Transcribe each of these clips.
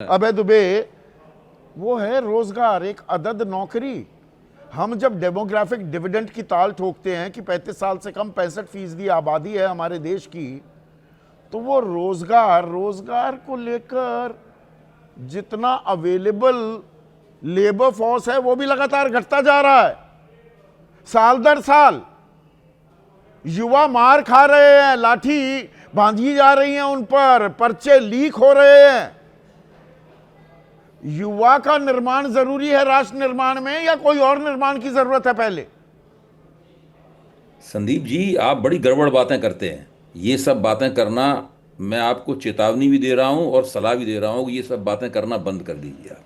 अबे दुबे, वो है रोजगार, एक अदद नौकरी। हम जब डेमोग्राफिक डिविडेंड की ताल ठोकते हैं कि 35 साल से कम 65% आबादी है हमारे देश की, तो वो रोजगार रोजगार को लेकर जितना अवेलेबल लेबर फोर्स है वो भी लगातार घटता जा रहा है। साल दर साल युवा मार खा रहे हैं, लाठी बांधी जा रही है उन पर, पर्चे लीक हो रहे हैं। युवा का निर्माण जरूरी है राष्ट्र निर्माण में, या कोई और निर्माण की जरूरत है पहले? संदीप जी, आप बड़ी गड़बड़ बातें करते हैं। ये सब बातें करना, मैं आपको चेतावनी भी दे रहा हूं और सलाह भी दे रहा हूं कि ये सब बातें करना बंद कर दीजिए आप।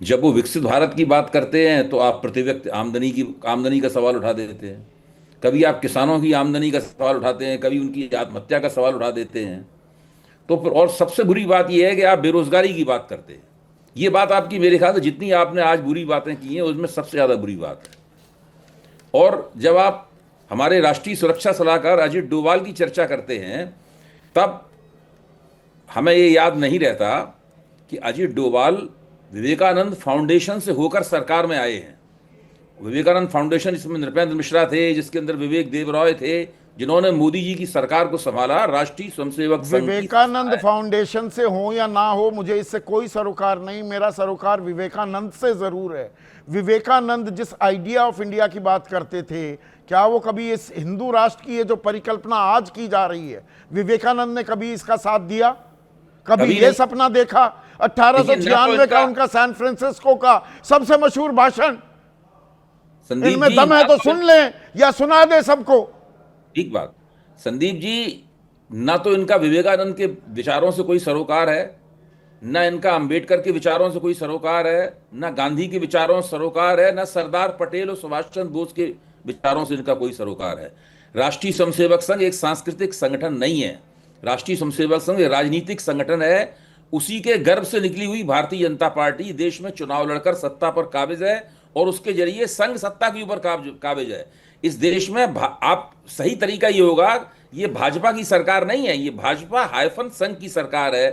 जब वो विकसित भारत की बात करते हैं तो आप प्रति व्यक्ति आमदनी का सवाल उठा देते हैं। कभी आप किसानों की आमदनी का सवाल उठाते हैं, कभी उनकी आत्महत्या का सवाल उठा देते हैं। तो फिर और सबसे बुरी बात यह है कि आप बेरोजगारी की बात करते हैं। ये बात आपकी, मेरे ख्याल से जितनी आपने आज बुरी बातें की हैं उसमें सबसे ज़्यादा बुरी बात है। और जब आप हमारे राष्ट्रीय सुरक्षा सलाहकार अजीत डोभाल की चर्चा करते हैं, तब हमें ये याद नहीं रहता कि अजीत डोभाल विवेकानंद फाउंडेशन से होकर सरकार में आए हैं। विवेकानंद फाउंडेशन, जिसमें नृपेंद्र मिश्रा थे, जिसके अंदर विवेक देव रॉय थे, जिन्होंने मोदी जी की सरकार को संभाला, राष्ट्रीय स्वयंसेवक संघ की संस्था विवेकानंद है। फाउंडेशन से हो या ना हो, मुझे इससे कोई सरोकार नहीं। मेरा सरोकार विवेकानंद से जरूर है। विवेकानंद जिस आइडिया ऑफ इंडिया की बात करते थे, क्या वो कभी इस हिंदू राष्ट्र की ये जो परिकल्पना आज की जा रही है, विवेकानंद ने कभी इसका साथ दिया? कभी कभी ये नहीं। सपना देखा? देखिए, ना तो 1896 का इनका, उनका सैन फ्रांसिस्को का सबसे मशहूर भाषण, संदीप इनमें जी, दम है ना तो तो, सुन लें या सुना दे सबको। ठीक बात। संदीप जी, ना तो इनका विवेकानंद के विचारों से कोई सरोकार है, ना इनका अंबेडकर के विचारों से कोई सरोकार है, ना गांधी के विचारों से सरोकार है, ना सरदार पटेल और सुभाष चंद्र बोस के विचारों से इनका कोई सरोकार है। राष्ट्रीय स्वयंसेवक संघ एक सांस्कृतिक संगठन नहीं है। राष्ट्रीय स्वयंसेवक संघ एक राजनीतिक संगठन है। उसी के गर्भ से निकली हुई भारतीय जनता पार्टी देश में चुनाव लड़कर सत्ता पर काबिज है और उसके जरिए संघ सत्ता के ऊपर काबिज है। इस देश में आप सही तरीका ये होगा, ये भाजपा की सरकार नहीं है, ये भाजपा हाइफन संघ की सरकार है।